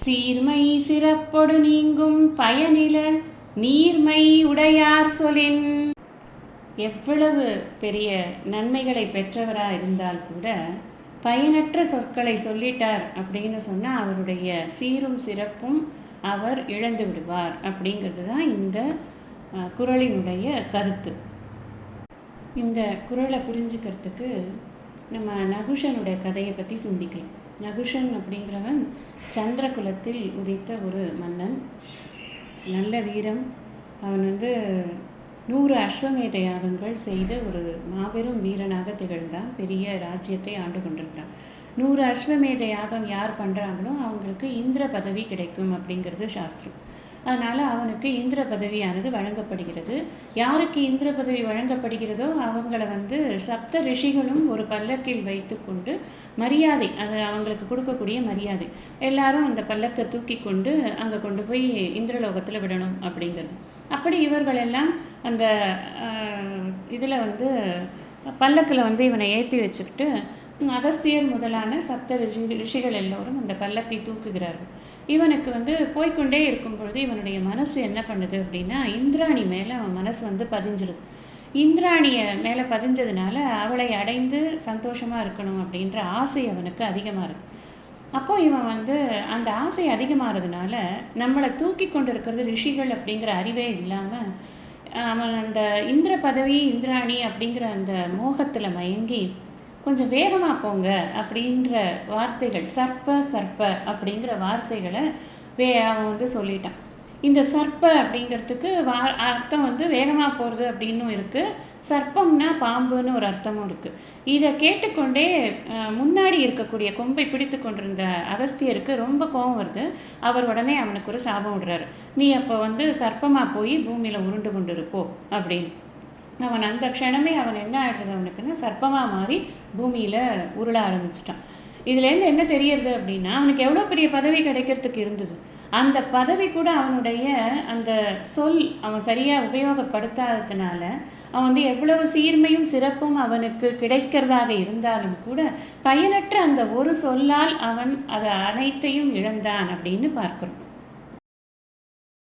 சீர்மை சிறப்பொடு நீங்கும் பயனில நீர்மை உடையார் சொலின். எவ்வளவு பெரிய நன்மைகளை பெற்றவராக இருந்தால் கூட பயனற்ற சொற்களை சொல்லிட்டார் அப்படின்னு சொன்னால் அவருடைய சீரும் சிறப்பும் அவர் இழந்து விடுவார் அப்படிங்கிறது தான் இந்த குறளினுடைய கருத்து. இந்த குறளை புரிஞ்சுக்கிறதுக்கு நம்ம நகுஷனுடைய கதையை பற்றி சிந்திக்கலாம். நகுஷன் அப்படிங்கிறவன் சந்திர குலத்தில் உதித்த ஒரு மன்னன், நல்ல வீரம். அவன் 100 அஸ்வமேத யாகங்கள் செய்த ஒரு மாபெரும் வீரனாக திகழ்ந்தான். பெரிய ராஜ்யத்தை ஆண்டு கொண்டிருந்தான். 100 அஸ்வமேத யாகம் யார் பண்ணுறாங்களோ அவங்களுக்கு இந்திர பதவி கிடைக்கும் அப்படிங்கிறது சாஸ்திரம். அதனால் அவனுக்கு இந்திர பதவியானது வழங்கப்படுகிறது. யாருக்கு இந்திர பதவி வழங்கப்படுகிறதோ அவங்கள சப்த ரிஷிகளும் ஒரு பல்லக்கில் வைத்து கொண்டு மரியாதை, அது அவங்களுக்கு கொடுக்கக்கூடிய மரியாதை, எல்லாரும் அந்த பல்லக்கை தூக்கி கொண்டு அங்கே கொண்டு போய் இந்திரலோகத்தில் விடணும் அப்படிங்கிறது. அப்படி இவர்களெல்லாம் அந்த இதில் பல்லக்கில் இவனை ஏற்றி வச்சுக்கிட்டு அகஸ்தியர் முதலான சப்த ரிஷிகள் எல்லோரும் அந்த பல்லக்கை தூக்குகிறார்கள். இவனுக்கு போய்கொண்டே இருக்கும் பொழுது இவனுடைய மனசு என்ன பண்ணுது அப்படின்னா, இந்திராணி மேலே அவன் மனசு பதிஞ்சிருது. இந்திராணியை மேலே பதிஞ்சதுனால அவளை அடைந்து சந்தோஷமாக இருக்கணும் அப்படின்ற ஆசை அவனுக்கு அதிகமாக இருக்குது. அப்போது இவன் அந்த ஆசை அதிகமாகிறதுனால நம்மளை தூக்கி கொண்டு இருக்கிறது ரிஷிகள் அப்படிங்கிற அறிவே இல்லாமல் அவன் அந்த இந்திர பதவி இந்திராணி அப்படிங்கிற அந்த மோகத்தில் மயங்கி கொஞ்சம் வேகமாக போங்க அப்படின்ற வார்த்தைகள், சர்ப்ப சர்ப்ப அப்படிங்கிற வார்த்தைகளை அவன் சொல்லிட்டான். இந்த சர்ப்ப அப்படிங்கிறதுக்கு அர்த்தம் வேகமாக போகிறது அப்படின்னும் இருக்குது, சர்ப்பம்னா பாம்புன்னு ஒரு அர்த்தமும் இருக்குது. இதை கேட்டுக்கொண்டே முன்னாடி இருக்கக்கூடிய கொம்பை பிடித்து கொண்டிருந்த அகஸ்தியருக்கு ரொம்ப கோபம் வருது. அவர் உடனே அவனுக்கு ஒரு சாபம் விடுறாரு, நீ அப்போ சர்ப்பமாக போய் பூமியில் உருண்டு கொண்டு இருப்போ அப்படின்னு. அவன் அந்த க்ஷணமே அவன் என்ன ஆகிடுறது, அவனுக்குன்னா சர்ப்பமாக மாறி பூமியில் உருள ஆரம்பிச்சிட்டான். இதுலேருந்து என்ன தெரியறது அப்படின்னா, அவனுக்கு எவ்வளோ பெரிய பதவி கிடைக்கிறதுக்கு இருந்தது, அந்த பதவி கூட அவனுடைய அந்த சொல் அவன் சரியாக உபயோகப்படுத்தாததுனால அவன் எவ்வளவு சீர்மையும் சிறப்பும் அவனுக்கு கிடைக்கிறதாக இருந்தாலும் கூட பயனற்ற அந்த ஒரு சொல்லால் அவன் அதை அனைத்தையும் இழந்தான் அப்படின்னு பார்க்குறோம்.